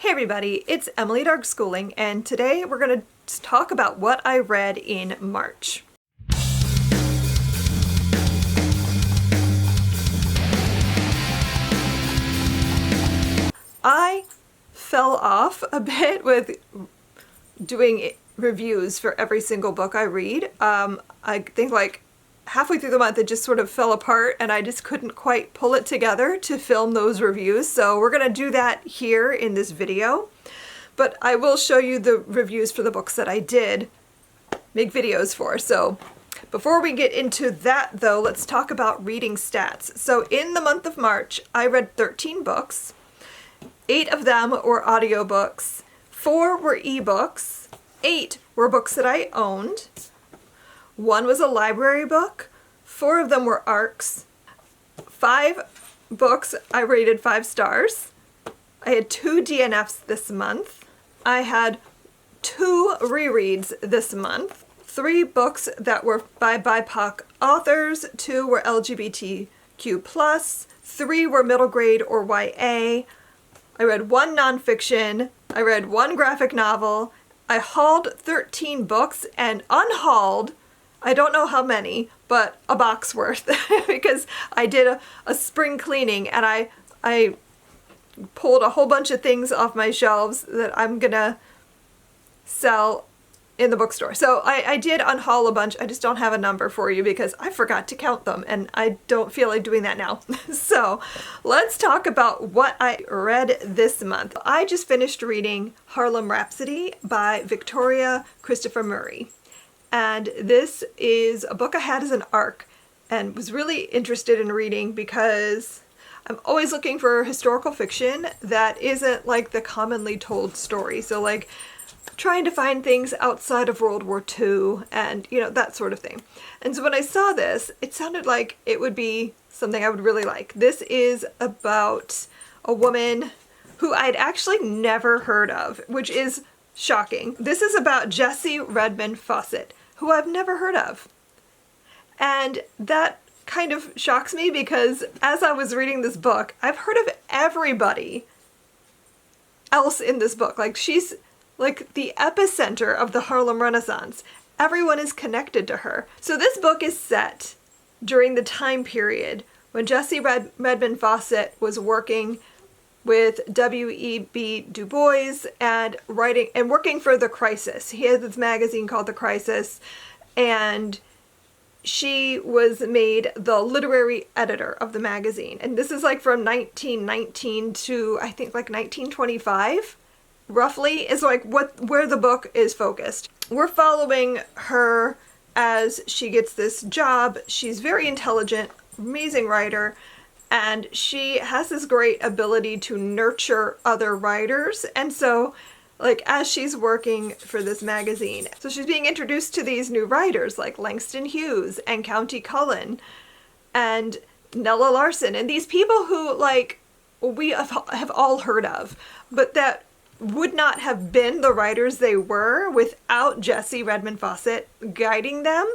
Hey everybody, it's Emily Dark Schooling, and today we're going to talk about what I read in March. I fell off a bit with doing reviews for every single book I read. I think like halfway through the month it just sort of fell apart and I just couldn't quite pull it together to film those reviews. So we're going to do that here in this video. But I will show you the reviews for the books that I did make videos for. So before we get into that though, let's talk about reading stats. So in the month of March, I read 13 books. 8 of them were audiobooks, 4 were ebooks, 8 were books that I owned. 1 was a library book, 4 of them were ARCs. 5 books I rated 5 stars. I had 2 DNFs this month. I had 2 rereads this month. 3 books that were by BIPOC authors, 2 were LGBTQ+, 3 were middle grade or YA. I read 1 nonfiction. I read 1 graphic novel. I hauled 13 books and unhauled, I don't know how many, but a box worth because I did a spring cleaning and I pulled a whole bunch of things off my shelves that I'm gonna sell in the bookstore. So I did unhaul a bunch. I just don't have a number for you because I forgot to count them and I don't feel like doing that now. So let's talk about what I read this month. I just finished reading Harlem Rhapsody by Victoria Christopher Murray. And this is a book I had as an ARC and was really interested in reading because I'm always looking for historical fiction that isn't like the commonly told story. So like trying to find things outside of World War II and, you know, that sort of thing. And so when I saw this, it sounded like it would be something I would really like. This is about a woman who I'd actually never heard of, which is shocking. This is about Jessie Redmond Fauset, who I've never heard of. And that kind of shocks me because as I was reading this book, I've heard of everybody else in this book. Like she's like the epicenter of the Harlem Renaissance. Everyone is connected to her. So this book is set during the time period when Jessie Redmond Fauset was working with W.E.B. Du Bois and writing and working for The Crisis. He has this magazine called The Crisis, and she was made the literary editor of the magazine. And this is like from 1919 to I think like 1925, roughly, is like where the book is focused. We're following her as she gets this job. She's very intelligent, amazing writer, and she has this great ability to nurture other writers. And so like as she's working for this magazine, so she's being introduced to these new writers like Langston Hughes and Countee Cullen and Nella Larsen, and these people who like we have all heard of, but that would not have been the writers they were without Jessie Redmond Fauset guiding them.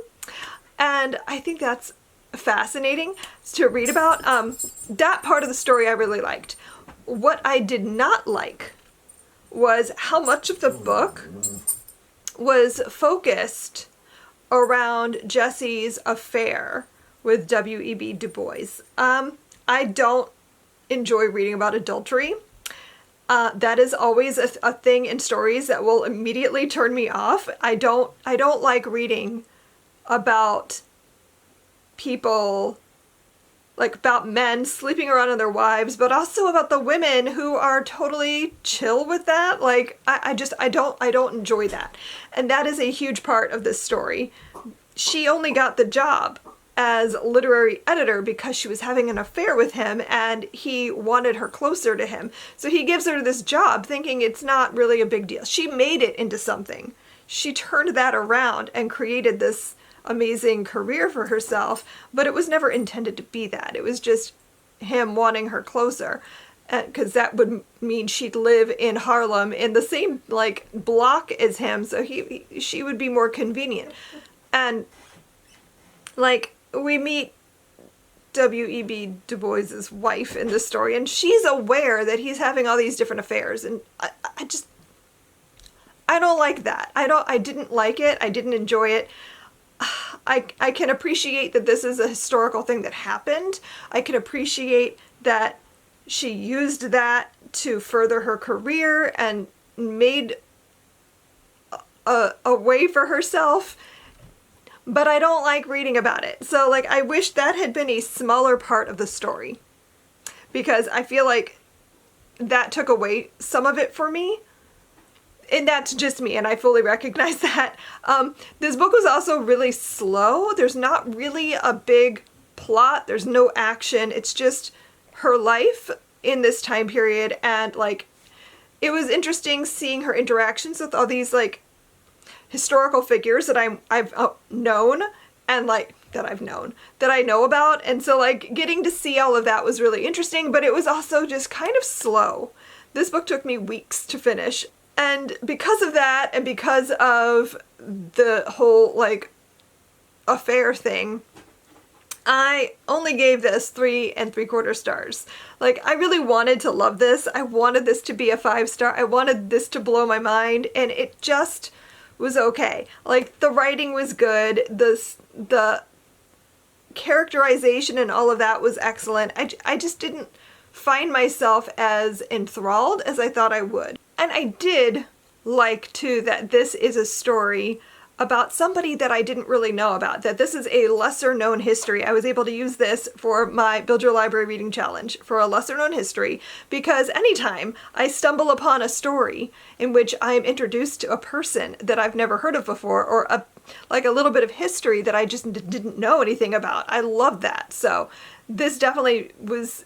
And I think that's fascinating to read about. That part of the story I really liked. What I did not like was how much of the book was focused around Jessie's affair with W.E.B. Du Bois. I don't enjoy reading about adultery. That is always a thing in stories that will immediately turn me off. I don't like reading about people, like about men sleeping around on their wives, but also about the women who are totally chill with that. Like I don't enjoy that. And that is a huge part of this story. She only got the job as literary editor because she was having an affair with him and he wanted her closer to him. So he gives her this job thinking it's not really a big deal. She made it into something. She turned that around and created this amazing career for herself, but it was never intended to be that. It was just him wanting her closer, because that would mean she'd live in Harlem in the same like block as him, so she would be more convenient. And like we meet W.E.B. Du Bois's wife in this story, and she's aware that he's having all these different affairs, and I don't like that. I didn't like it. I didn't enjoy it. I can appreciate that this is a historical thing that happened. I can appreciate that she used that to further her career and made a way for herself, but I don't like reading about it. So like, I wish that had been a smaller part of the story, because I feel like that took away some of it for me. And that's just me, and I fully recognize that. This book was also really slow. There's not really a big plot. There's no action. It's just her life in this time period, and like, it was interesting seeing her interactions with all these like historical figures that I've known, and like that I know about, and so like getting to see all of that was really interesting, but it was also just kind of slow. This book took me weeks to finish. And because of that, and because of the whole, like, affair thing, I only gave this 3 3/4 stars. Like, I really wanted to love this. I wanted this to be a 5-star. I wanted this to blow my mind, and it just was okay. Like, the writing was good. The characterization and all of that was excellent. I just didn't find myself as enthralled as I thought I would. And I did like, too, that this is a story about somebody that I didn't really know about, that this is a lesser known history. I was able to use this for my Build Your Library Reading Challenge for a lesser known history, because anytime I stumble upon a story in which I'm introduced to a person that I've never heard of before, or a little bit of history that I just didn't know anything about, I love that. So this definitely was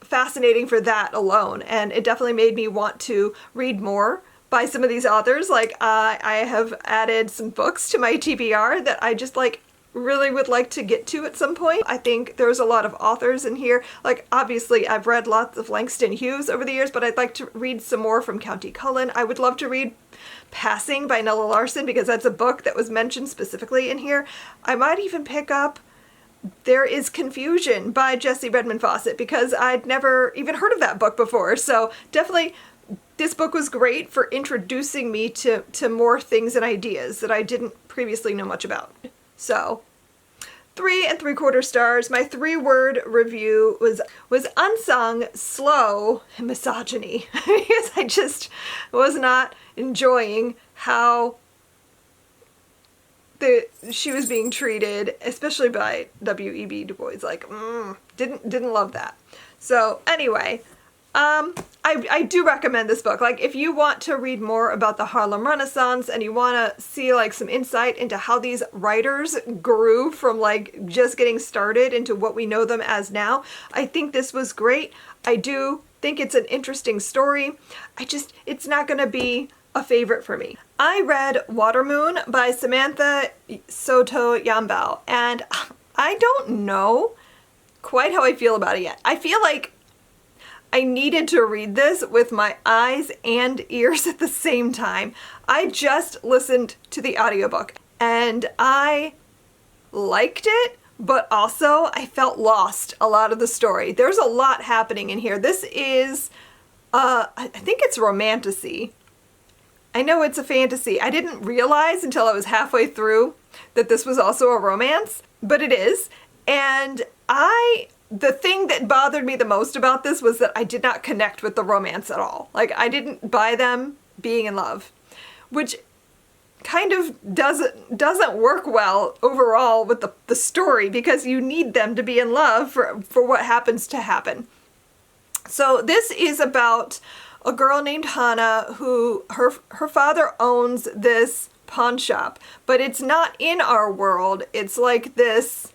fascinating for that alone, and it definitely made me want to read more by some of these authors. Like, I have added some books to my TBR that I just like really would like to get to at some point. I think there's a lot of authors in here. Like, obviously I've read lots of Langston Hughes over the years, but I'd like to read some more from County Cullen. I would love to read Passing by Nella Larson, because that's a book that was mentioned specifically in here. I might even pick up There Is Confusion by Jessie Redmond Fawcett, because I'd never even heard of that book before. So definitely this book was great for introducing me to more things and ideas that I didn't previously know much about. So 3 3/4 stars. My 3-word review was unsung, slow, and misogyny. Because I just was not enjoying how she was being treated, especially by W.E.B. Du Bois. Like, didn't love that. So anyway, I do recommend this book. Like, if you want to read more about the Harlem Renaissance and you want to see like some insight into how these writers grew from like just getting started into what we know them as now, I think this was great. I do think it's an interesting story. It's not going to be a favorite for me. I read Watermoon by Samantha Soto Yambao, and I don't know quite how I feel about it yet. I feel like I needed to read this with my eyes and ears at the same time. I just listened to the audiobook and I liked it, but also I felt lost a lot of the story. There's a lot happening in here. This is, I think it's romantasy. I know it's a fantasy. I didn't realize until I was halfway through that this was also a romance, but it is. And the thing that bothered me the most about this was that I did not connect with the romance at all. Like, I didn't buy them being in love, which kind of doesn't work well overall with the story, because you need them to be in love for what happens to happen. So this is about a girl named Hannah who her father owns this pawn shop, but it's not in our world. It's like this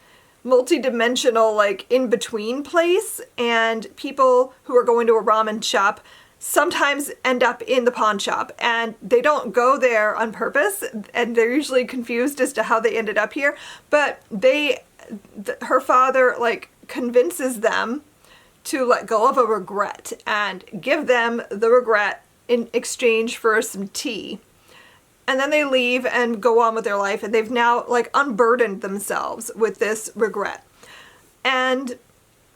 multi-dimensional, like, in-between place, and people who are going to a ramen shop sometimes end up in the pawn shop, and they don't go there on purpose, and they're usually confused as to how they ended up here, but her father, like, convinces them to let go of a regret and give them the regret in exchange for some tea. And then they leave and go on with their life, and they've now like unburdened themselves with this regret. And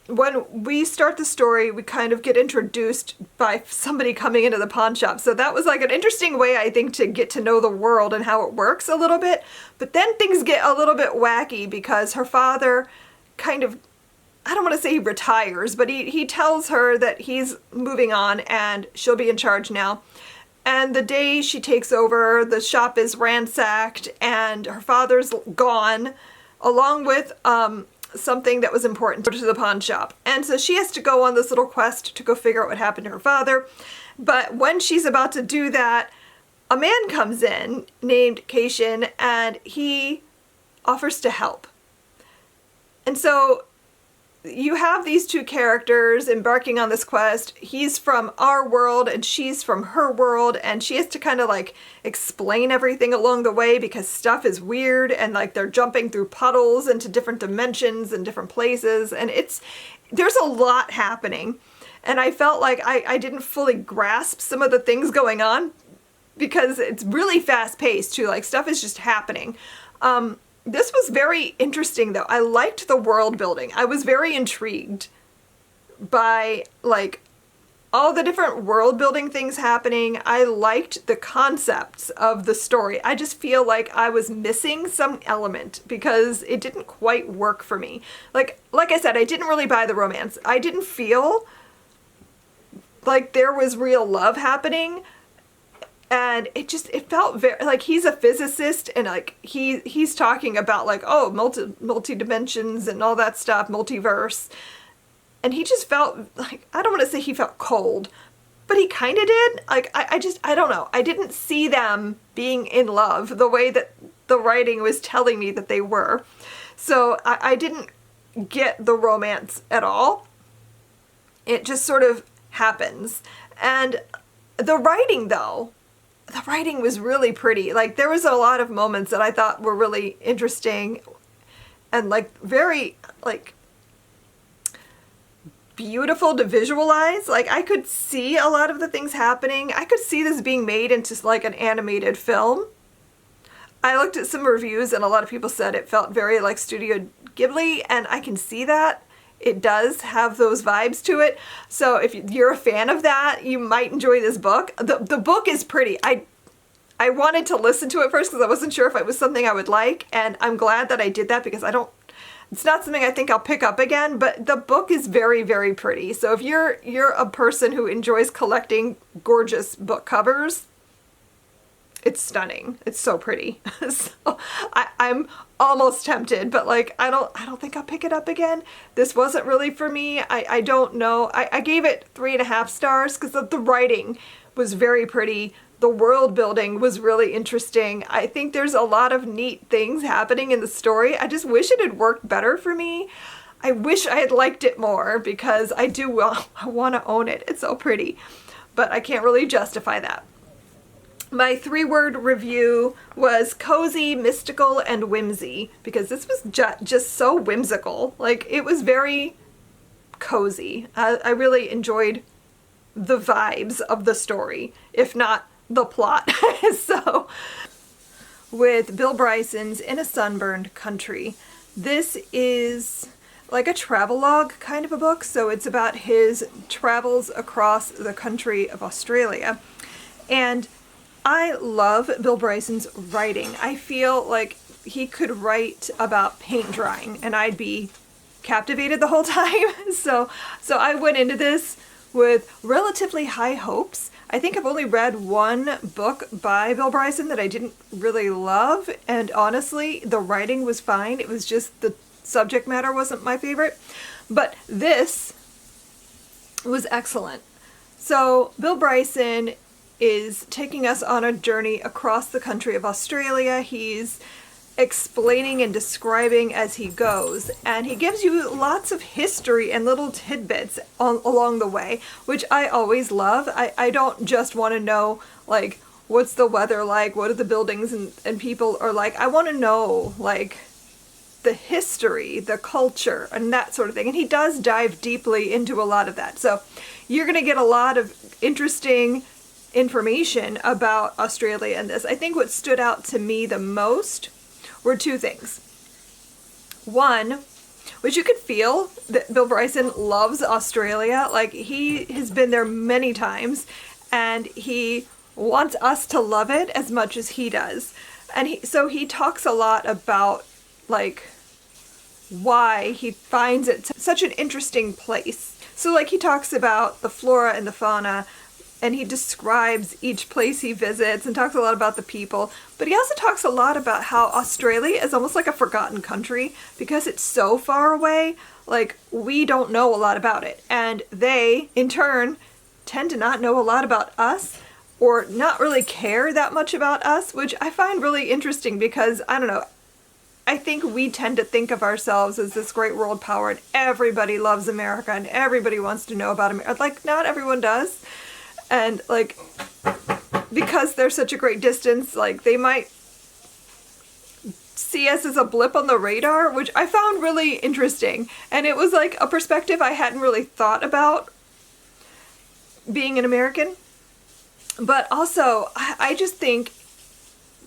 when we start the story, we kind of get introduced by somebody coming into the pawn shop. So that was like an interesting way, I think, to get to know the world and how it works a little bit. But then things get a little bit wacky because her father kind of, I don't want to say he retires, but he tells her that he's moving on and she'll be in charge now. And the day she takes over, the shop is ransacked and her father's gone, along with something that was important to the pawn shop. And so she has to go on this little quest to go figure out what happened to her father. But when she's about to do that, a man comes in named Caitian and he offers to help. And so you have these two characters embarking on this quest. He's from our world and she's from her world, and she has to kind of like explain everything along the way because stuff is weird and like they're jumping through puddles into different dimensions and different places, and there's a lot happening. And I felt like I didn't fully grasp some of the things going on because it's really fast paced too, like stuff is just happening. This was very interesting though. I liked the world building. I was very intrigued by like all the different world building things happening. I liked the concepts of the story. I just feel like I was missing some element because it didn't quite work for me. Like I said, I didn't really buy the romance. I didn't feel like there was real love happening. And it felt very like he's a physicist and like he's talking about like, oh, multi dimensions and all that stuff, multiverse. And he just felt like, I don't want to say he felt cold, but he kind of did. Like, I don't know. I didn't see them being in love the way that the writing was telling me that they were. So I didn't get the romance at all. It just sort of happens. And the writing though, the writing was really pretty. Like there was a lot of moments that I thought were really interesting and like very like beautiful to visualize. Like I could see a lot of the things happening. I could see this being made into like an animated film. I looked at some reviews and a lot of people said it felt very like Studio Ghibli, and I can see that. It does have those vibes to it. So if you're a fan of that, you might enjoy this book. The book is pretty. I wanted to listen to it first because I wasn't sure if it was something I would like, and I'm glad that I did that because it's not something I think I'll pick up again, but the book is very, very pretty. So if you're a person who enjoys collecting gorgeous book covers, it's stunning. It's so pretty. So I'm almost tempted, but like I don't think I'll pick it up again. This wasn't really for me. I don't know. I gave it 3.5 stars because the writing was very pretty. The world building was really interesting. I think there's a lot of neat things happening in the story. I just wish it had worked better for me. I wish I had liked it more because I want to own it. It's so pretty, but I can't really justify that. My 3-word review was cozy, mystical, and whimsy, because this was just so whimsical. Like, it was very cozy. I really enjoyed the vibes of the story, if not the plot. So, with Bill Bryson's In a Sunburned Country, this is like a travelogue kind of a book. So it's about his travels across the country of Australia. And I love Bill Bryson's writing. I feel like he could write about paint drying and I'd be captivated the whole time. So I went into this with relatively high hopes. I think I've only read one book by Bill Bryson that I didn't really love, and honestly, the writing was fine. It was just the subject matter wasn't my favorite. But this was excellent. So Bill Bryson is taking us on a journey across the country of Australia. He's explaining and describing as he goes, and he gives you lots of history and little tidbits along the way, which I always love. I don't just want to know like what's the weather like, what are the buildings and people are like. I want to know like the history, the culture, and that sort of thing. And he does dive deeply into a lot of that. So you're going to get a lot of interesting information about Australia in this. I think what stood out to me the most were two things. One which you could feel that Bill Bryson loves Australia. Like, he has been there many times, and he wants us to love it as much as he does. And so he talks a lot about, like, why he finds it such an interesting place. So, like, he talks about the flora and the fauna, and he describes each place he visits and talks a lot about the people. But he also talks a lot about how Australia is almost like a forgotten country because it's so far away. Like, we don't know a lot about it. And they, in turn, tend to not know a lot about us or not really care that much about us, which I find really interesting because, I don't know, I think we tend to think of ourselves as this great world power and everybody loves America and everybody wants to know about America. Like, not everyone does. And, like, because they're such a great distance, like, they might see us as a blip on the radar, which I found really interesting. And it was, like, a perspective I hadn't really thought about being an American. But also, I just think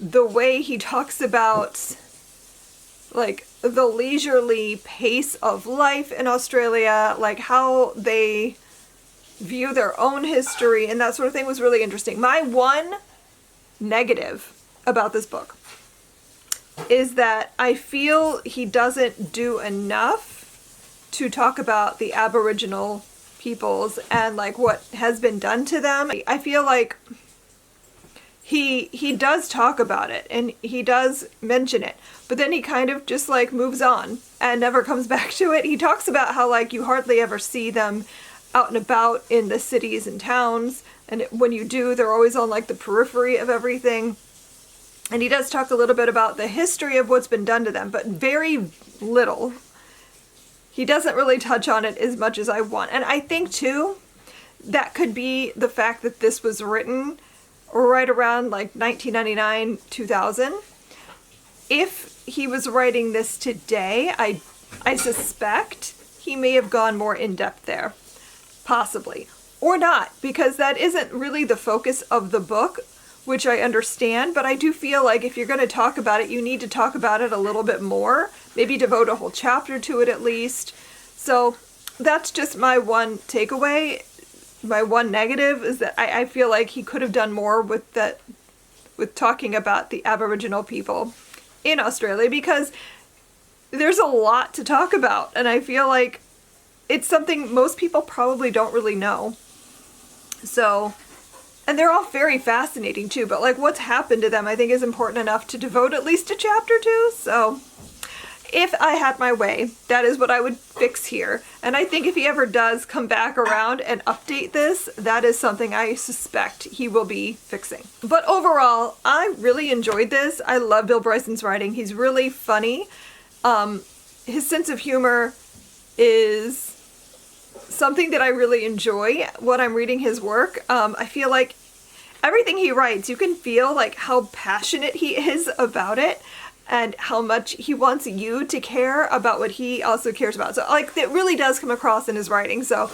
the way he talks about, like, the leisurely pace of life in Australia, like, how they view their own history and that sort of thing was really interesting. My one negative about this book is that I feel he doesn't do enough to talk about the Aboriginal peoples and, like, what has been done to them. I feel like he does talk about it and he does mention it, but then he kind of just, like, moves on and never comes back to it. He talks about how, like, you hardly ever see them out and about in the cities and towns, and when you do, they're always on, like, the periphery of everything. And he does talk a little bit about the history of what's been done to them, but very little. He doesn't really touch on it as much as I want. And I think, too, that could be the fact that this was written right around, like, 1999, 2000. If he was writing this today, I suspect he may have gone more in-depth there. Possibly. Or not, because that isn't really the focus of the book, which I understand, but I do feel like if you're going to talk about it, you need to talk about it a little bit more. Maybe devote a whole chapter to it at least. So that's just my one takeaway. My one negative is that I feel like he could have done more with that, with talking about the Aboriginal people in Australia, because there's a lot to talk about, and I feel like it's something most people probably don't really know. So, and they're all very fascinating too, but, like, what's happened to them I think is important enough to devote at least a chapter to. So, if I had my way, that is what I would fix here. And I think if he ever does come back around and update this, that is something I suspect he will be fixing. But overall, I really enjoyed this. I love Bill Bryson's writing. He's really funny. His sense of humor is something that I really enjoy when I'm reading his work. I feel like everything he writes, you can feel, like, how passionate he is about it and how much he wants you to care about what he also cares about. So, like, it really does come across in his writing. So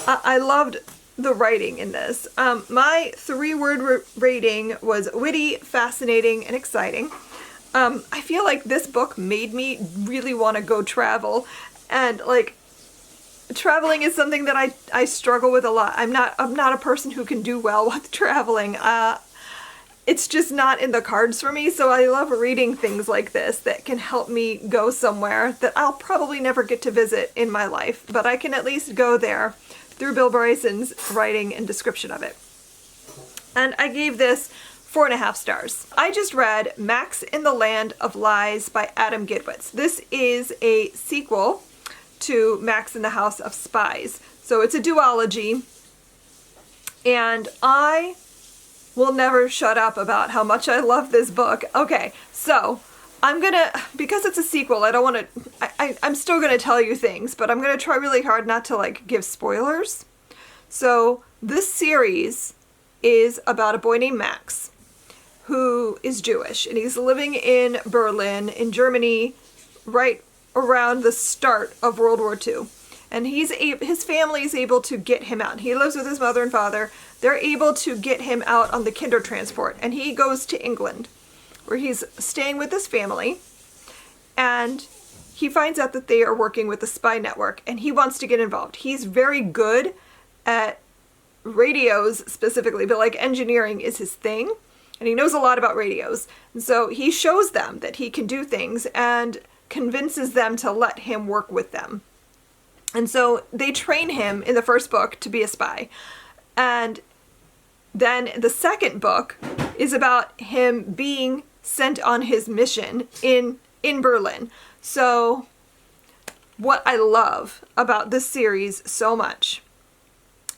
I loved the writing in this. My 3-word rating was witty, fascinating, and exciting. I feel like this book made me really want to go travel, and, like, traveling is something that I struggle with a lot. I'm not a person who can do well with traveling. It's just not in the cards for me, so I love reading things like this that can help me go somewhere that I'll probably never get to visit in my life, but I can at least go there through Bill Bryson's writing and description of it. And I gave this 4.5 stars. I just read Max in the Land of Lies by Adam Gidwitz. This is a sequel to Max in the House of Spies. So it's a duology, and I will never shut up about how much I love this book. Okay, so I'm gonna, because it's a sequel, I don't want to, I'm still gonna tell you things, but I'm gonna try really hard not to, like, give spoilers. So this series is about a boy named Max who is Jewish, and he's living in Berlin, in Germany, right around the start of World War II. And his family is able to get him out. He lives with his mother and father. They're able to get him out on the Kindertransport, and he goes to England, where he's staying with his family, and he finds out that they are working with the spy network, and he wants to get involved. He's very good at radios specifically, but like engineering is his thing, and he knows a lot about radios. And so he shows them that he can do things and convinces them to let him work with them. And so they train him in the first book to be a spy. And then the second book is about him being sent on his mission in Berlin. So what I love about this series so much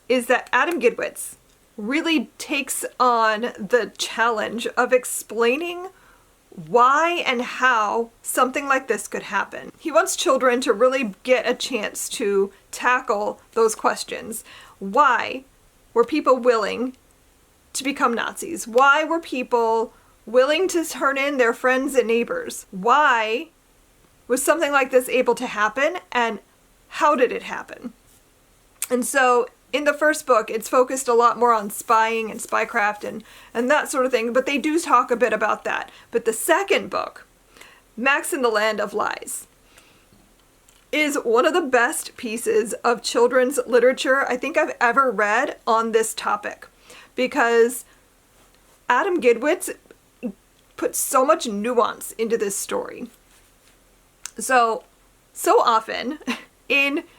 is that Adam Gidwitz really takes on the challenge of explaining why and how something like this could happen. He wants children to really get a chance to tackle those questions. Why were people willing to become Nazis? Why were people willing to turn in their friends and neighbors? Why was something like this able to happen, and how did it happen? And so in the first book, it's focused a lot more on spying and spycraft and that sort of thing, but they do talk a bit about that. But the second book, Max in the Land of Lies, is one of the best pieces of children's literature I think I've ever read on this topic, because Adam Gidwitz put so much nuance into this story. So often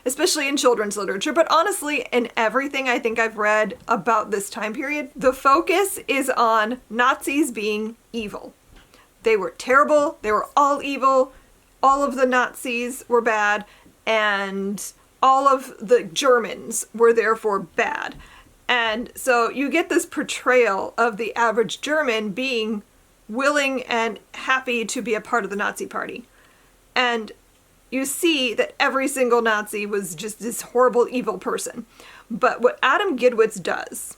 especially in children's literature, but honestly in everything I think I've read about this time period, the focus is on Nazis being evil. They were terrible, they were all evil, all of the Nazis were bad, and all of the Germans were therefore bad. And so you get this portrayal of the average German being willing and happy to be a part of the Nazi party. And you see that every single Nazi was just this horrible, evil person. But what Adam Gidwitz does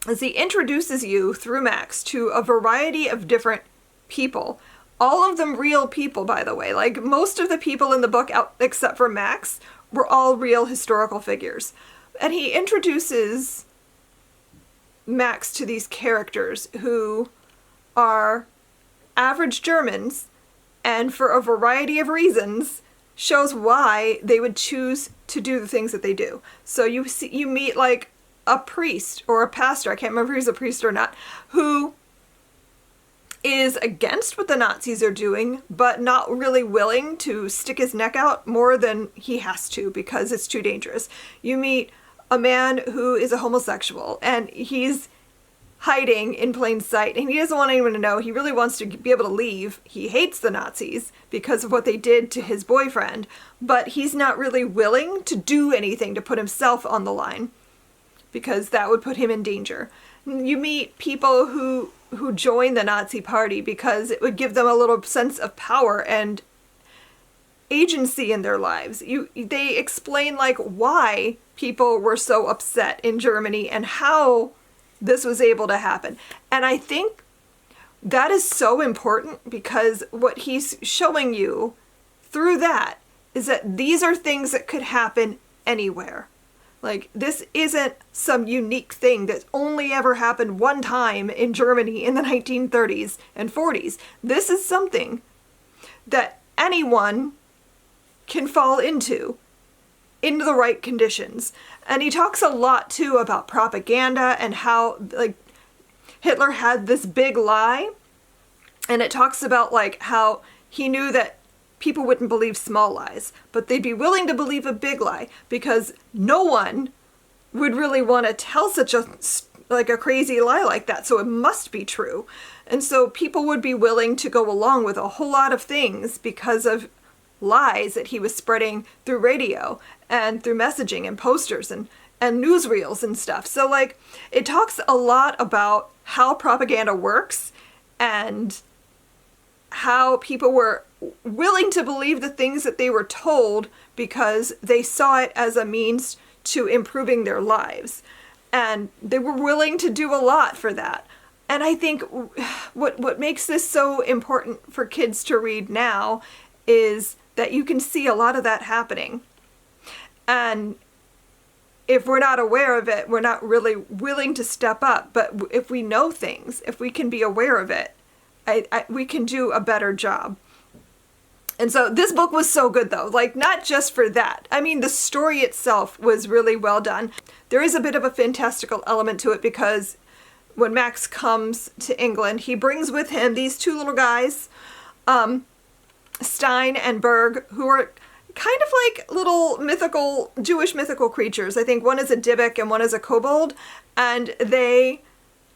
is he introduces you through Max to a variety of different people. All of them real people, by the way. Like, most of the people in the book, except for Max, were all real historical figures. And he introduces Max to these characters who are average Germans, and for a variety of reasons shows why they would choose to do the things that they do. So you meet like a priest or a pastor, I can't remember if he's a priest or not, who is against what the Nazis are doing, but not really willing to stick his neck out more than he has to because it's too dangerous. You meet a man who is a homosexual, and he's hiding in plain sight, and he doesn't want anyone to know. He really wants to be able to leave. He hates the Nazis because of what they did to his boyfriend, but he's not really willing to do anything to put himself on the line because that would put him in danger. You meet people who join the Nazi party because it would give them a little sense of power and agency in their lives. They explain like why people were so upset in Germany and how this was able to happen. And I think that is so important because what he's showing you through that is that these are things that could happen anywhere. Like, this isn't some unique thing that only ever happened one time in Germany in the 1930s and 40s. This is something that anyone can fall into the right conditions. And he talks a lot too about propaganda and how like Hitler had this big lie, and it talks about like how he knew that people wouldn't believe small lies, but they'd be willing to believe a big lie because no one would really want to tell such a crazy lie like that, so it must be true. And so people would be willing to go along with a whole lot of things because of lies that he was spreading through radio and through messaging and posters and newsreels and stuff. So like, it talks a lot about how propaganda works and how people were willing to believe the things that they were told because they saw it as a means to improving their lives. And they were willing to do a lot for that. And I think what makes this so important for kids to read now is that you can see a lot of that happening. And if we're not aware of it, we're not really willing to step up. But if we know things, if we can be aware of it, we can do a better job. And so this book was so good though, like not just for that. I mean, the story itself was really well done. There is a bit of a fantastical element to it because when Max comes to England, he brings with him these two little guys, Stein and Berg, who are kind of like little mythical, Jewish mythical creatures. I think one is a Dybbuk and one is a kobold, and they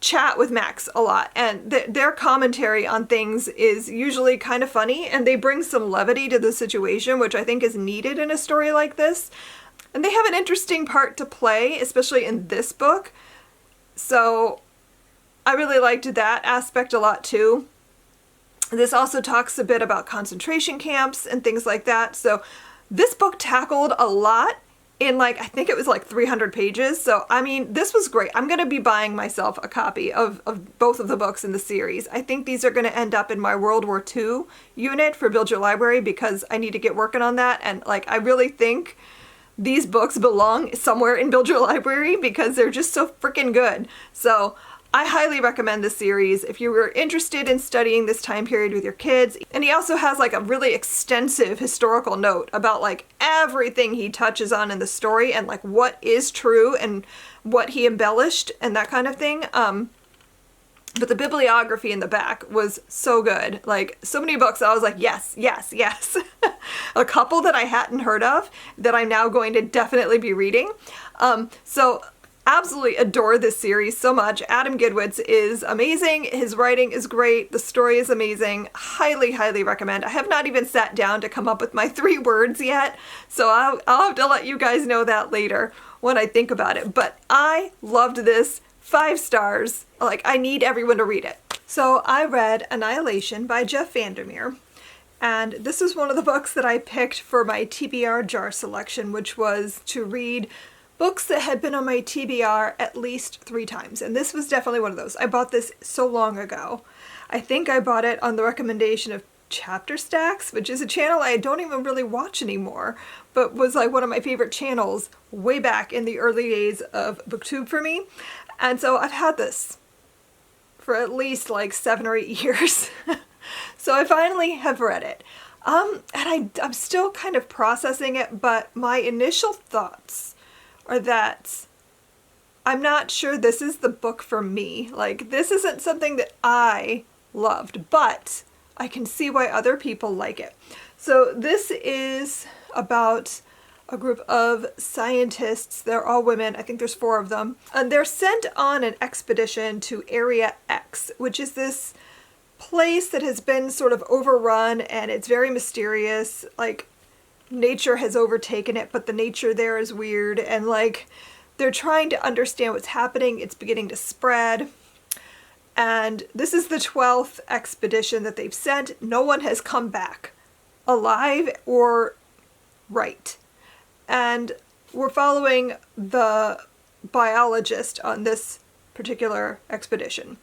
chat with Max a lot, and their commentary on things is usually kind of funny, and they bring some levity to the situation, which I think is needed in a story like this. And they have an interesting part to play, especially in this book. So I really liked that aspect a lot too. This also talks a bit about concentration camps and things like that. So this book tackled a lot in like, I think it was like 300 pages. So, I mean, this was great. I'm going to be buying myself a copy of both of the books in the series. I think these are going to end up in my World War II unit for Build Your Library because I need to get working on that. And like, I really think these books belong somewhere in Build Your Library because they're just so freaking good. So I highly recommend this series if you were interested in studying this time period with your kids. And he also has like a really extensive historical note about like everything he touches on in the story and like what is true and what he embellished and that kind of thing. But the bibliography in the back was so good. Like so many books I was like, yes, yes, yes. A couple that I hadn't heard of that I'm now going to definitely be reading. So absolutely adore this series so much. Adam Gidwitz is amazing. His writing is great. The story is amazing. Highly, highly recommend. I have not even sat down to come up with my 3 words yet, so I'll have to let you guys know that later when I think about it. But I loved this. 5 stars. Like, I need everyone to read it. So I read Annihilation by Jeff Vandermeer. And this is one of the books that I picked for my TBR jar selection, which was to read books that had been on my TBR at least 3 times. And this was definitely one of those. I bought this so long ago. I think I bought it on the recommendation of Chapter Stacks, which is a channel I don't even really watch anymore, but was like one of my favorite channels way back in the early days of BookTube for me. And so I've had this for at least like 7 or 8 years. So I finally have read it. And I'm still kind of processing it, but my initial thoughts are that I'm not sure this is the book for me. Like, this isn't something that I loved, but I can see why other people like it. So this is about a group of scientists. They're all women. I think there's 4 of them. And they're sent on an expedition to Area X, which is this place that has been sort of overrun, and it's very mysterious. Like, nature has overtaken it, but the nature there is weird, and like they're trying to understand what's happening. It's beginning to spread, and this is the 12th expedition that they've sent. No one has come back alive or right, and we're following the biologist on this particular expedition,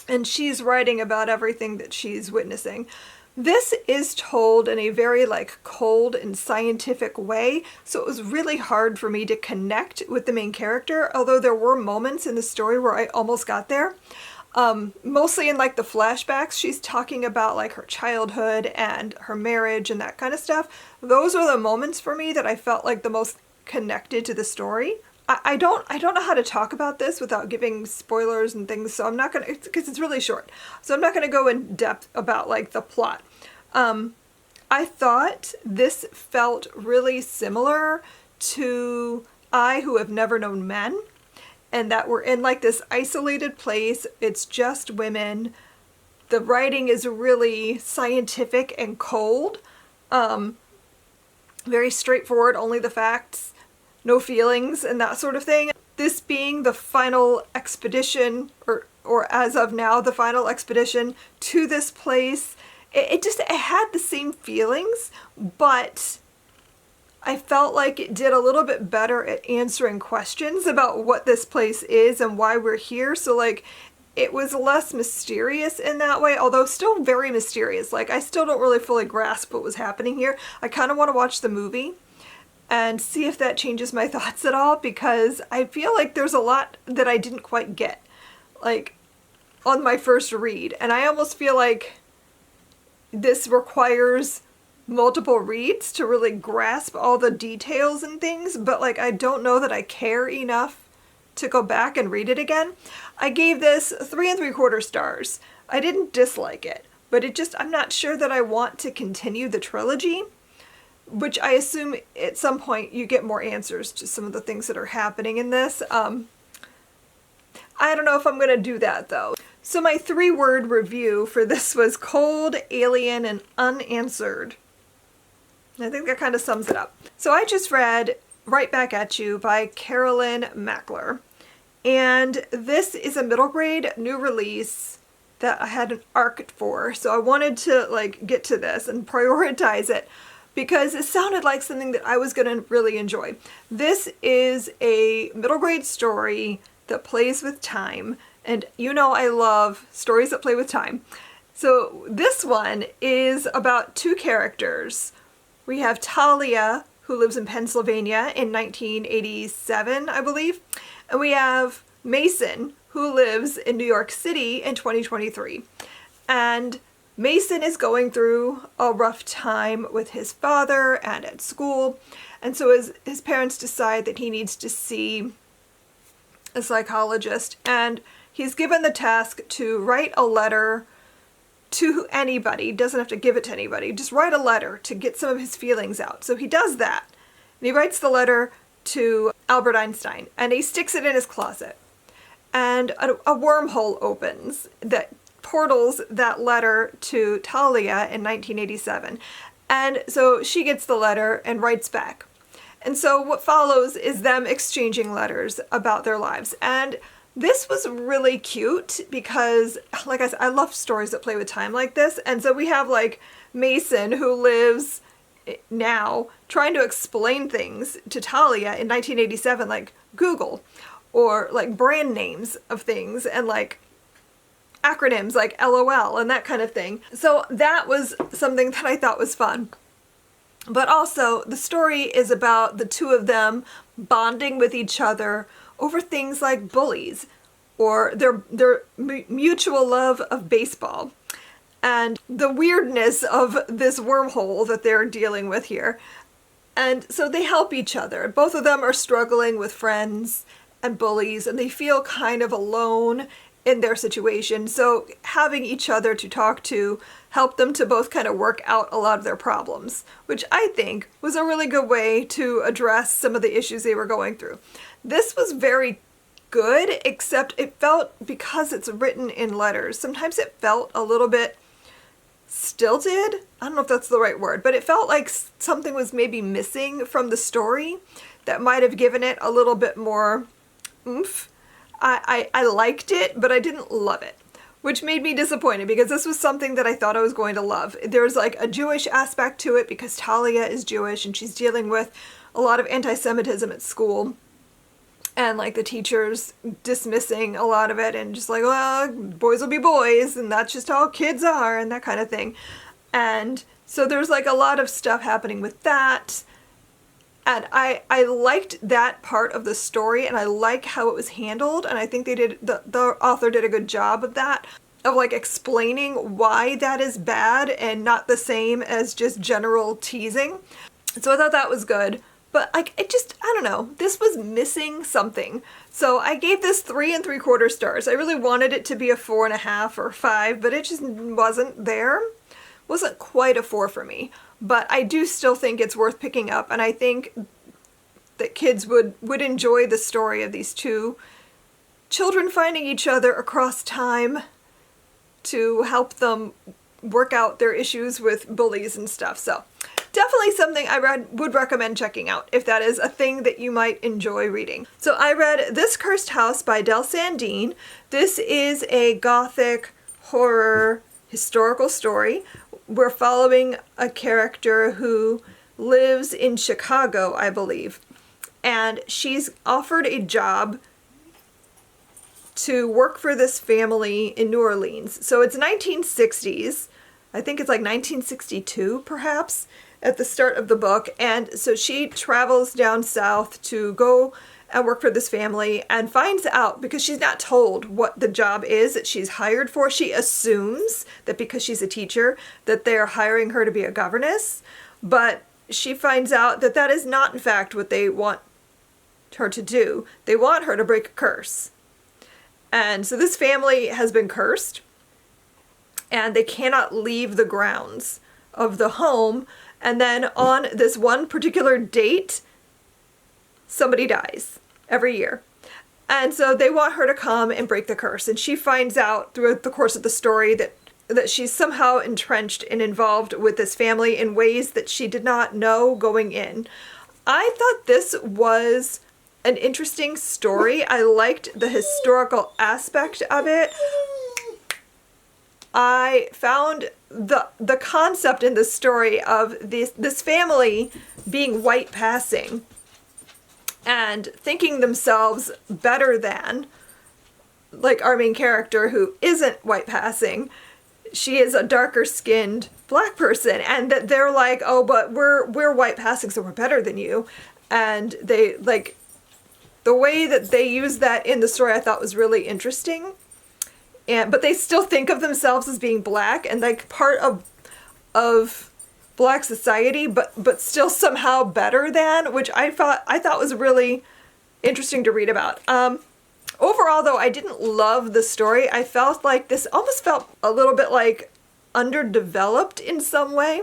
and she's writing about everything that she's witnessing. This is told in a very like cold and scientific way, so it was really hard for me to connect with the main character, although there were moments in the story where I almost got there. Mostly in like the flashbacks, she's talking about like her childhood and her marriage and that kind of stuff. Those are the moments for me that I felt like the most connected to the story. I don't know how to talk about this without giving spoilers and things, so I'm not gonna, because it's really short. So I'm not gonna go in depth about like the plot. I thought this felt really similar to I Who Have Never Known Men, and that we're in like this isolated place. It's just women. The writing is really scientific and cold. Very straightforward, only the facts. No feelings and that sort of thing. This being the final expedition, or as of now, the final expedition to this place, it had the same feelings, but I felt like it did a little bit better at answering questions about what this place is and why we're here. So like, it was less mysterious in that way, although still very mysterious. Like, I still don't really fully grasp what was happening here. I kind of want to watch the movie and see if that changes my thoughts at all, because I feel like there's a lot that I didn't quite get, like, on my first read. And I almost feel like this requires multiple reads to really grasp all the details and things, but like I don't know that I care enough to go back and read it again. I gave this 3 3/4 stars. I didn't dislike it, but I'm not sure that I want to continue the trilogy, which I assume at some point you get more answers to some of the things that are happening in this. I don't know if I'm going to do that though. So my 3-word review for this was cold, alien, and unanswered. I think that kind of sums it up. So I just read Right Back at You by Carolyn Mackler. And this is a middle grade new release that I had an ARC for. So I wanted to like get to this and prioritize it because it sounded like something that I was going to really enjoy. This is a middle grade story that plays with time. And you know I love stories that play with time. So this one is about 2 characters. We have Talia, who lives in Pennsylvania in 1987, I believe. And we have Mason, who lives in New York City in 2023. And Mason is going through a rough time with his father and at school. And so his parents decide that he needs to see a psychologist. And he's given the task to write a letter to anybody. Doesn't have to give it to anybody. Just write a letter to get some of his feelings out. So he does that. And he writes the letter to Albert Einstein. And he sticks it in his closet. And a wormhole opens that portals that letter to Talia in 1987. And so she gets the letter and writes back. And so what follows is them exchanging letters about their lives. And this was really cute because, like I said, I love stories that play with time like this. And so we have like Mason, who lives now, trying to explain things to Talia in 1987, like Google, or like brand names of things, and like acronyms like LOL and that kind of thing. So that was something that I thought was fun. But also, the story is about the 2 of them bonding with each other over things like bullies or their mutual love of baseball and the weirdness of this wormhole that they're dealing with here. And so they help each other. Both of them are struggling with friends and bullies, and they feel kind of alone in their situation. So having each other to talk to helped them to both kind of work out a lot of their problems, which I think was a really good way to address some of the issues they were going through. This was very good, except it felt, because it's written in letters, sometimes it felt a little bit stilted. I don't know if that's the right word, but it felt like something was maybe missing from the story that might have given it a little bit more oomph. I liked it, but I didn't love it, which made me disappointed because this was something that I thought I was going to love. There's like a Jewish aspect to it because Talia is Jewish and she's dealing with a lot of anti-Semitism at school. And like the teachers dismissing a lot of it and just like, well, boys will be boys and that's just how kids are and that kind of thing. And so there's like a lot of stuff happening with that. And I liked that part of the story and I like how it was handled. And I think the author did a good job of that, of like explaining why that is bad and not the same as just general teasing. So I thought that was good. But like, I don't know, this was missing something. So I gave this 3 3/4 stars. I really wanted it to be a 4.5 or 5, but it just wasn't there. Wasn't quite a 4 for me. But I do still think it's worth picking up, and I think that kids would enjoy the story of these 2 children finding each other across time to help them work out their issues with bullies and stuff. So definitely something I would recommend checking out if that is a thing that you might enjoy reading. So I read This Cursed House by Del Sandine. This is a gothic horror historical story. We're following a character who lives in Chicago, I believe, and she's offered a job to work for this family in New Orleans. So it's 1960s. I think it's like 1962, perhaps, at the start of the book. And so she travels down south to go and work for this family, and finds out, because she's not told what the job is that she's hired for. She assumes that because she's a teacher that they're hiring her to be a governess, but she finds out that that is not in fact what they want her to do. They want her to break a curse. And so this family has been cursed, and they cannot leave the grounds of the home. And then on this one particular date, somebody dies every year. And so they want her to come and break the curse. And she finds out throughout the course of the story that she's somehow entrenched and involved with this family in ways that she did not know going in. I thought this was an interesting story. I liked the historical aspect of it. I found the concept in the story of this family being white passing and thinking themselves better than, like our main character who isn't white passing. She is a darker skinned black person, and that they're like, oh, but we're white passing, so we're better than you. And they, like, the way that they use that in the story I thought was really interesting. But they still think of themselves as being black and like part of black society, but still somehow better than, which I thought was really interesting to read about. Overall, though, I didn't love the story. I felt like this almost felt a little bit like underdeveloped in some way.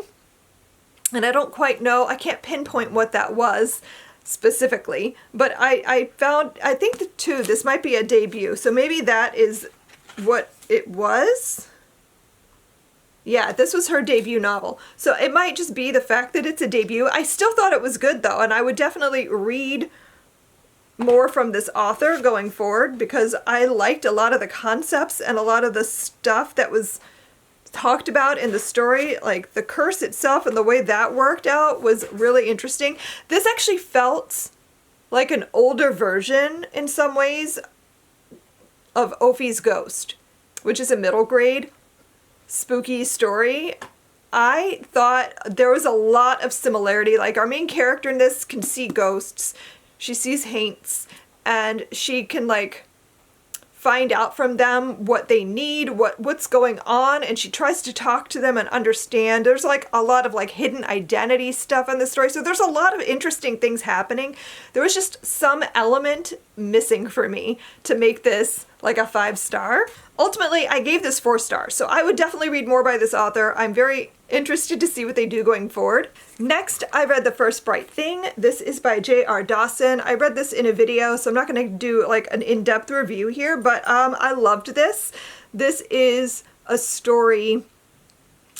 And I don't quite know, I can't pinpoint what that was specifically. But I think that too, this might be a debut. So maybe that is what it was. Yeah, this was her debut novel. So it might just be the fact that it's a debut. I still thought it was good, though, and I would definitely read more from this author going forward because I liked a lot of the concepts and a lot of the stuff that was talked about in the story. Like the curse itself and the way that worked out was really interesting. This actually felt like an older version in some ways of Ophi's Ghost, which is a middle grade spooky story. I thought there was a lot of similarity. Like our main character in this can see ghosts. She sees haints, and she can like find out from them what they need, what's going on, and she tries to talk to them and understand. There's like a lot of like hidden identity stuff in the story. So there's a lot of interesting things happening. There was just some element missing for me to make this like a 5-star. Ultimately, I gave this 4 stars, so I would definitely read more by this author. I'm very interested to see what they do going forward. Next, I read The First Bright Thing. This is by J.R. Dawson. I read this in a video, so I'm not going to do like an in-depth review here, but I loved this. This is a story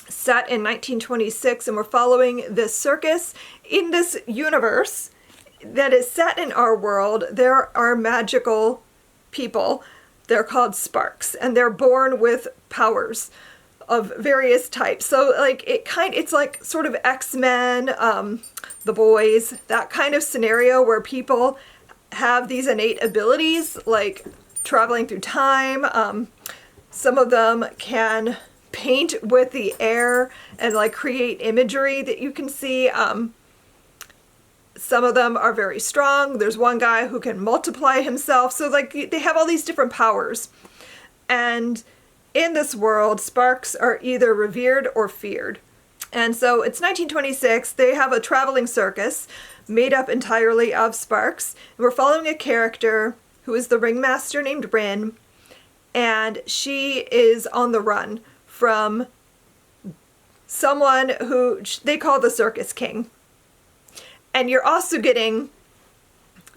set in 1926, and we're following this circus. In this universe that is set in our world, there are magical people. They're called sparks, and they're born with powers of various types. So like it's like sort of X-Men, The Boys, that kind of scenario where people have these innate abilities like traveling through time. Some of them can paint with the air and like create imagery that you can see. Some of them are very strong. There's one guy who can multiply himself. So like they have all these different powers. And in this world, sparks are either revered or feared. And so it's 1926. They have a traveling circus made up entirely of sparks. And we're following a character who is the ringmaster named Rin. And she is on the run from someone who they call the Circus King. And you're also getting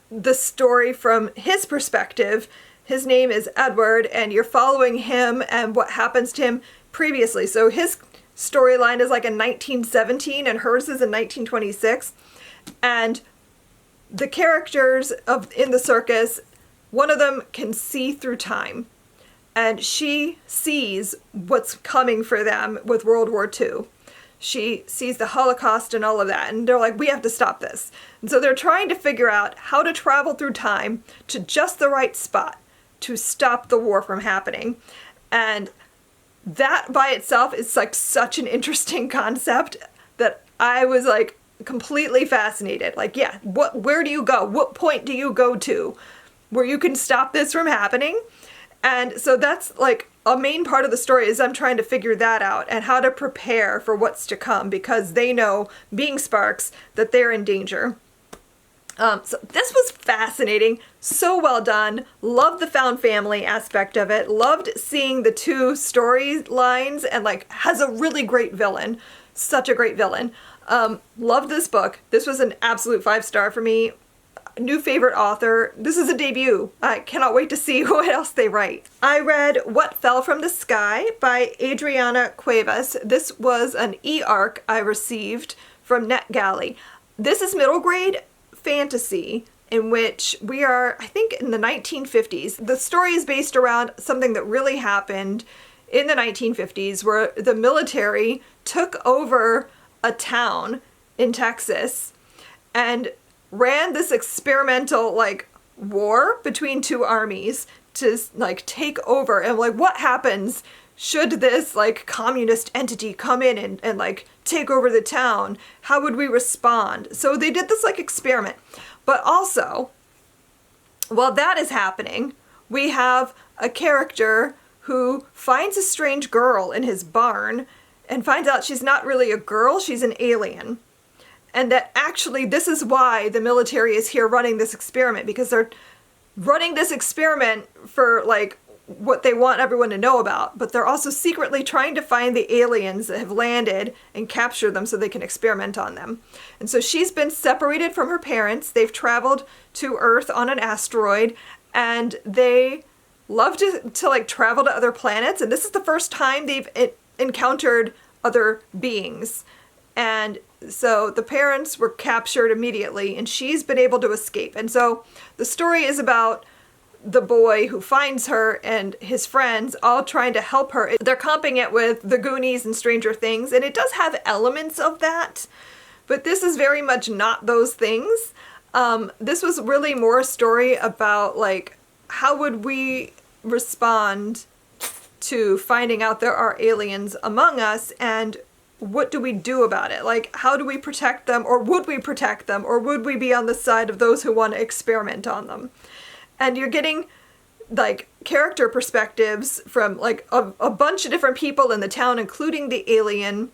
the story from his perspective. His name is Edward, and you're following him and what happens to him previously. So his storyline is like in 1917, and hers is in 1926. And the characters in the circus, one of them can see through time. And she sees what's coming for them with World War II. She sees the Holocaust and all of that, and they're like, we have to stop this. And so they're trying to figure out how to travel through time to just the right spot to stop the war from happening. And that by itself is like such an interesting concept that I was like, completely fascinated. Like, yeah, where do you go? What point do you go to where you can stop this from happening? And so that's like a main part of the story, is I'm trying to figure that out and how to prepare for what's to come, because they know, being Sparks, that they're in danger. So this was fascinating, so well done. Loved the found family aspect of it. Loved seeing the two storylines, and like has a really great villain. Such a great villain. Loved this book. This was an absolute 5-star for me. New favorite author. This is a debut. I cannot wait to see what else they write. I read What Fell from the Sky by Adriana Cuevas. This was an e-arc I received from NetGalley. This is middle grade fantasy in which we are, I think, in the 1950s. The story is based around something that really happened in the 1950s, where the military took over a town in Texas and ran this experimental like war between two armies to like take over, and like what happens should this like communist entity come in and like take over the town? How would we respond? So they did this like experiment. But also, while that is happening, we have a character who finds a strange girl in his barn and finds out she's not really a girl, she's an alien. And that actually this is why the military is here running this experiment, because they're running this experiment for like what they want everyone to know about, but they're also secretly trying to find the aliens that have landed and capture them so they can experiment on them. And so she's been separated from her parents. They've traveled to Earth on an asteroid, and they love to like travel to other planets. And this is the first time they've encountered other beings. And so the parents were captured immediately, and she's been able to escape. And so the story is about the boy who finds her and his friends all trying to help her. They're comping it with The Goonies and Stranger Things, and it does have elements of that, but this is very much not those things. This was really more a story about like, how would we respond to finding out there are aliens among us, and what do we do about it? Like, how do we protect them, or would we protect them, or would we be on the side of those who want to experiment on them? And you're getting like character perspectives from like a bunch of different people in the town, including the alien.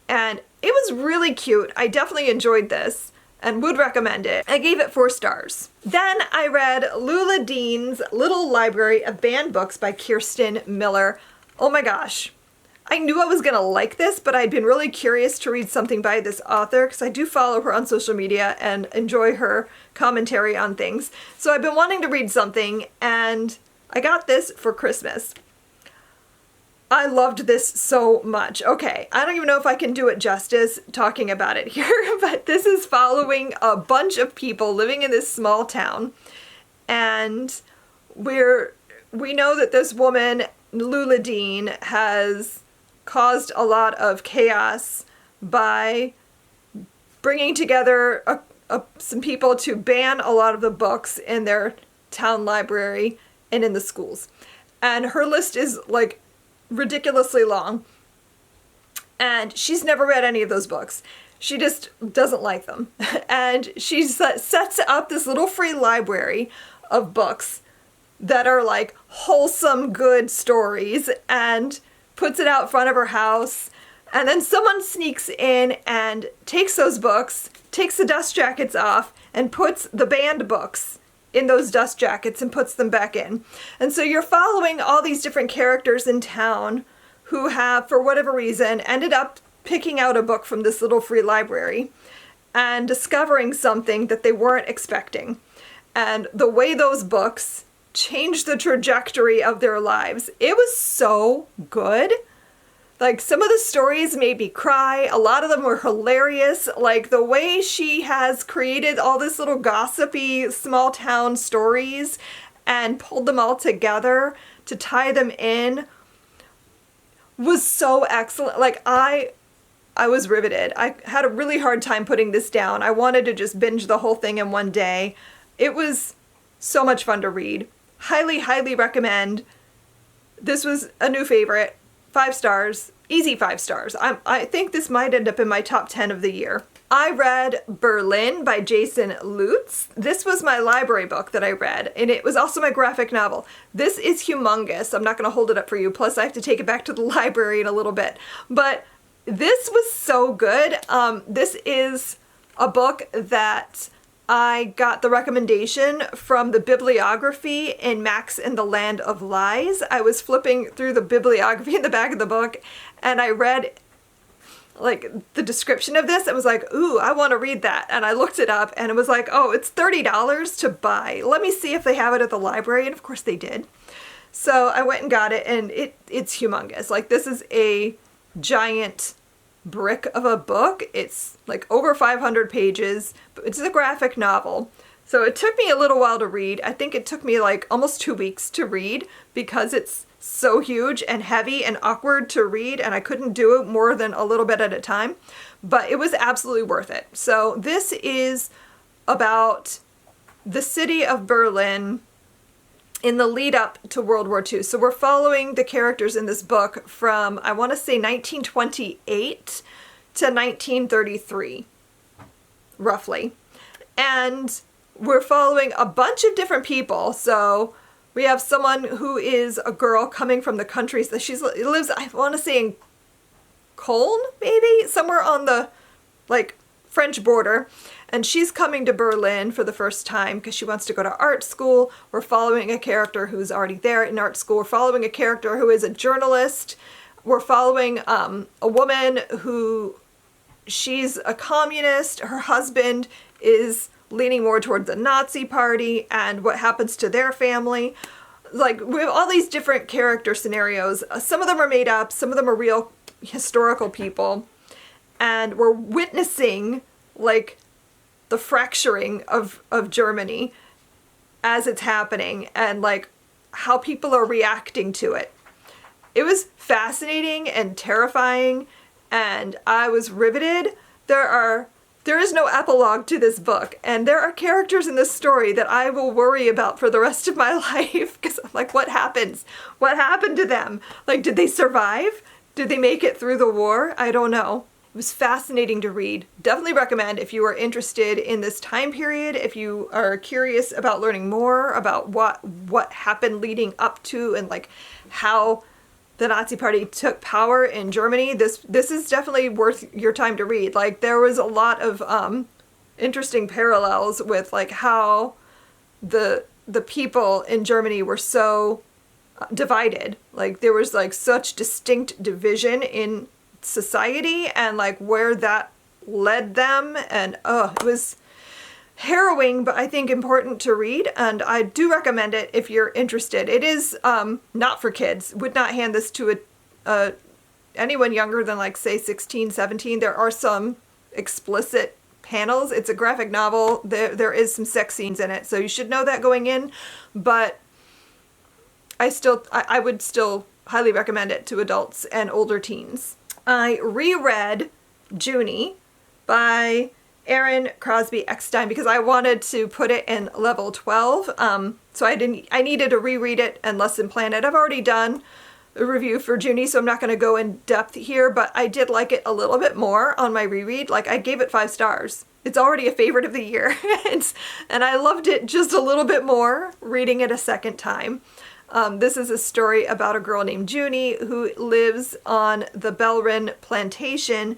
And it was really cute. I definitely enjoyed this and would recommend it. I gave it 4 stars. Then I read Lula Dean's Little Library of Banned Books by Kirsten Miller. Oh my gosh. I knew I was gonna like this, but I'd been really curious to read something by this author because I do follow her on social media and enjoy her commentary on things. So I've been wanting to read something, and I got this for Christmas. I loved this so much. Okay, I don't even know if I can do it justice talking about it here, but this is following a bunch of people living in this small town, and we know that this woman, Lula Dean, has caused a lot of chaos by bringing together some people to ban a lot of the books in their town library and in the schools. And her list is like ridiculously long. And she's never read any of those books. She just doesn't like them. And she sets up this little free library of books that are like wholesome, good stories, and puts it out front of her house. And then someone sneaks in and takes those books, takes the dust jackets off, and puts the banned books in those dust jackets and puts them back in. And so you're following all these different characters in town who have, for whatever reason, ended up picking out a book from this little free library and discovering something that they weren't expecting. And the way those books changed the trajectory of their lives. It was so good. Like, some of the stories made me cry. A lot of them were hilarious. Like, the way she has created all this little gossipy small town stories and pulled them all together to tie them in was so excellent. Like, I was riveted. I had a really hard time putting this down. I wanted to just binge the whole thing in one day. It was so much fun to read. Highly, highly recommend. This was a new favorite. 5 stars. Easy 5 stars. I think this might end up in my top 10 of the year. I read Berlin by Jason Lutz. This was my library book that I read, and it was also my graphic novel. This is humongous. I'm not going to hold it up for you. Plus, I have to take it back to the library in a little bit. But this was so good. This is a book that I got the recommendation from the bibliography in Max and the Land of Lies. I was flipping through the bibliography in the back of the book, and I read like the description of this. It was like, ooh, I want to read that. And I looked it up, and it was like, oh, it's $30 to buy. Let me see if they have it at the library. And of course they did. So I went and got it, and it's humongous. Like, this is a giant brick of a book. It's like over 500 pages, but it's a graphic novel. So it took me a little while to read. I think it took me like almost 2 weeks to read because it's so huge and heavy and awkward to read, and I couldn't do it more than a little bit at a time, but it was absolutely worth it. So this is about the city of Berlin in the lead up to World War II. So we're following the characters in this book from, I want to say 1928 to 1933, roughly. And we're following a bunch of different people. So we have someone who is a girl coming from the countries that she lives, I want to say in Cologne, maybe? Somewhere on the, like, French border. And she's coming to Berlin for the first time because she wants to go to art school. We're following a character who's already there in art school. We're following a character who is a journalist. We're following a woman who, she's a communist. Her husband is leaning more towards the Nazi party, and what happens to their family. Like, we have all these different character scenarios. Some of them are made up, some of them are real historical people, and we're witnessing, like, the fracturing of Germany as it's happening, and, like, how people are reacting to it. It was fascinating and terrifying, and I was riveted. There is no epilogue to this book, and there are characters in this story that I will worry about for the rest of my life, because I'm like, what happens? What happened to them? Like, did they survive? Did they make it through the war? I don't know. It was fascinating to read. Definitely recommend if you are interested in this time period, if you are curious about learning more about what happened leading up to, and like how the Nazi Party took power in Germany. This is definitely worth your time to read. Like, there was a lot of interesting parallels with like how the people in Germany were so divided. Like, there was like such distinct division in society, and like where that led them, and it was harrowing, but I think important to read, and I do recommend it if you're interested. It is not for kids. Would not hand this to anyone younger than, like, say 16, 17. There are some explicit panels. It's a graphic novel. There is some sex scenes in it, so you should know that going in, but I would still highly recommend it to adults and older teens. I reread Junie by Aaron Crosby Eckstein because I wanted to put it in level 12. So I needed to reread it and lesson plan it. I've already done a review for Junie, so I'm not going to go in depth here, but I did like it a little bit more on my reread. Like, I gave it 5 stars. It's already a favorite of the year. And I loved it just a little bit more reading it a second time. This is a story about a girl named Junie who lives on the Belrin plantation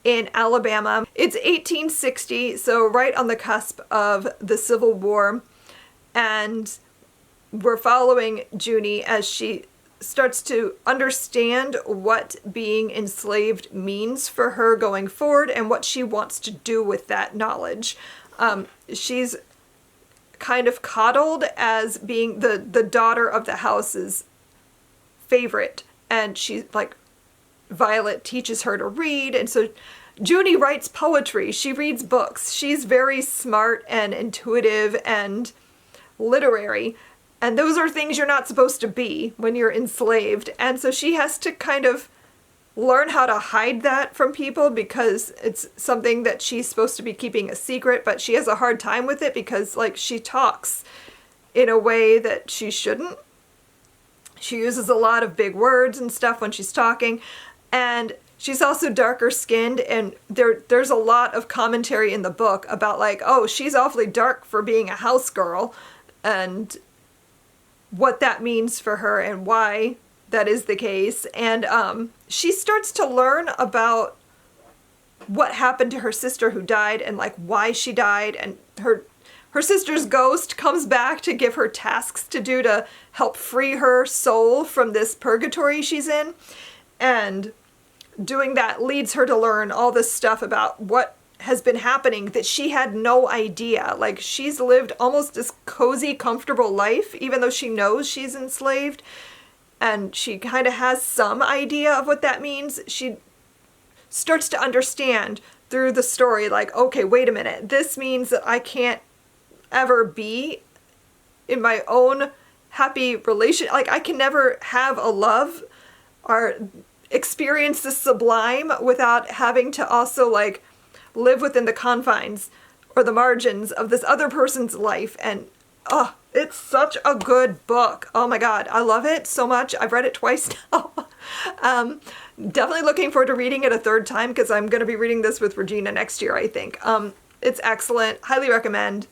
in Alabama. It's 1860, so right on the cusp of the Civil War, and we're following Junie as she starts to understand what being enslaved means for her going forward and what she wants to do with that knowledge. She's kind of coddled as being the daughter of the house's favorite, and she's like, Violet teaches her to read, and so Junie writes poetry. She reads books. She's very smart and intuitive and literary, and those are things you're not supposed to be when you're enslaved. And so she has to kind of learn how to hide that from people because it's something that she's supposed to be keeping a secret, but she has a hard time with it because, like, she talks in a way that she shouldn't. She uses a lot of big words and stuff when she's talking, and she's also darker skinned, and there's a lot of commentary in the book about like, oh, she's awfully dark for being a house girl, and what that means for her and why that is the case. And she starts to learn about what happened to her sister who died and like why she died, and her sister's ghost comes back to give her tasks to do to help free her soul from this purgatory she's in. And doing that leads her to learn all this stuff about what has been happening that she had no idea. Like, she's lived almost this cozy, comfortable life, even though she knows she's enslaved, and she kind of has some idea of what that means. She starts to understand through the story, like, okay, wait a minute, this means that I can't ever be in my own happy relation. Like, I can never have a love or experience the sublime without having to also like live within the confines or the margins of this other person's life. And oh, it's such a good book. Oh my God, I love it so much. I've read it twice now. Definitely looking forward to reading it a third time, because I'm going to be reading this with Regina next year, I think. It's excellent. Highly recommend.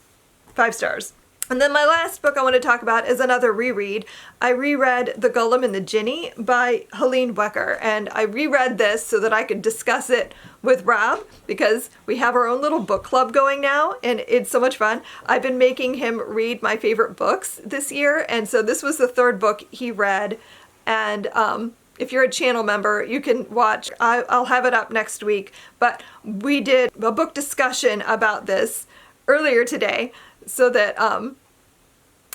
5 stars. And then my last book I want to talk about is another reread. I reread The Golem and the Jinni by Helene Wecker, and I reread this so that I could discuss it with Rob, because we have our own little book club going now, and it's so much fun. I've been making him read my favorite books this year, and so this was the 3rd book he read. And if you're a channel member, you can watch. I'll have it up next week, but we did a book discussion about this earlier today, so that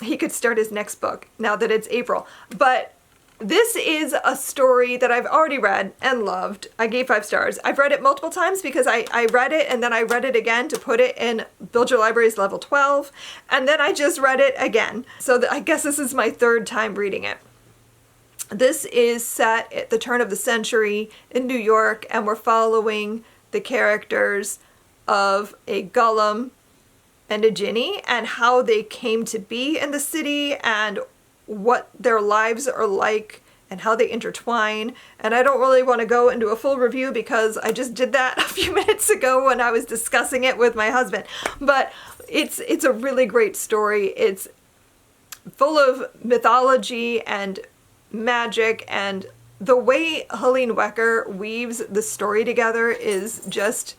he could start his next book now that it's April. But this is a story that I've already read and loved. I gave 5 stars. I've read it multiple times because I read it and then I read it again to put it in Build Your Libraries level 12, and then I just read it again. So I guess this is my 3rd time reading it. This is set at the turn of the century in New York, and we're following the characters of a golem and a jinni, and how they came to be in the city, and what their lives are like, and how they intertwine. And I don't really want to go into a full review because I just did that a few minutes ago when I was discussing it with my husband. But it's a really great story. It's full of mythology and magic, and the way Helene Wecker weaves the story together is just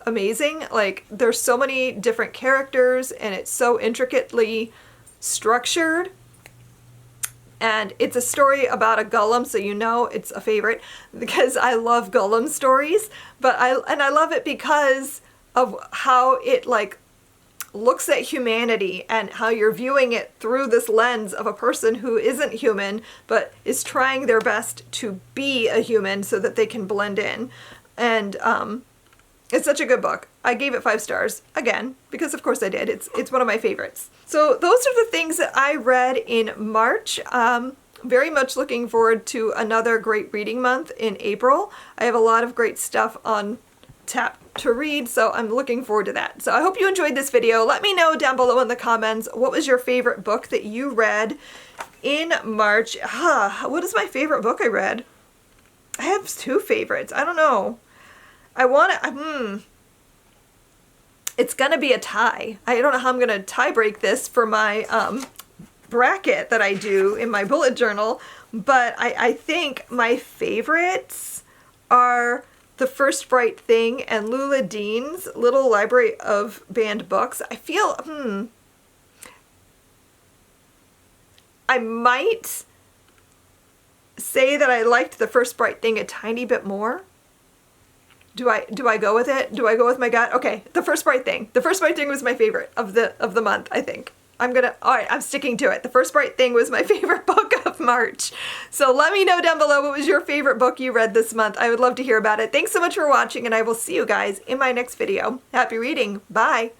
amazing. Like, there's so many different characters, and it's so intricately structured, and it's a story about a golem, so you know it's a favorite, because I love golem stories. But I love it because of how it like looks at humanity, and how you're viewing it through this lens of a person who isn't human but is trying their best to be a human so that they can blend in. And it's such a good book. I gave it 5 stars, again, because of course I did. It's one of my favorites. So those are the things that I read in March. Very much looking forward to another great reading month in April. I have a lot of great stuff on tap to read, so I'm looking forward to that. So I hope you enjoyed this video. Let me know down below in the comments, what was your favorite book that you read in March? What is my favorite book I read? I have 2 favorites. I don't know. I want to, it's gonna be a tie. I don't know how I'm gonna tie break this for my bracket that I do in my bullet journal, but I think my favorites are The First Bright Thing and Lula Dean's Little Library of Banned Books. I feel, I might say that I liked The First Bright Thing a tiny bit more. Do I go with it? Do I go with my gut? Okay, The First Bright Thing. The First Bright Thing was my favorite of the month, I think. All right, I'm sticking to it. The First Bright Thing was my favorite book of March. So let me know down below what was your favorite book you read this month. I would love to hear about it. Thanks so much for watching, and I will see you guys in my next video. Happy reading. Bye.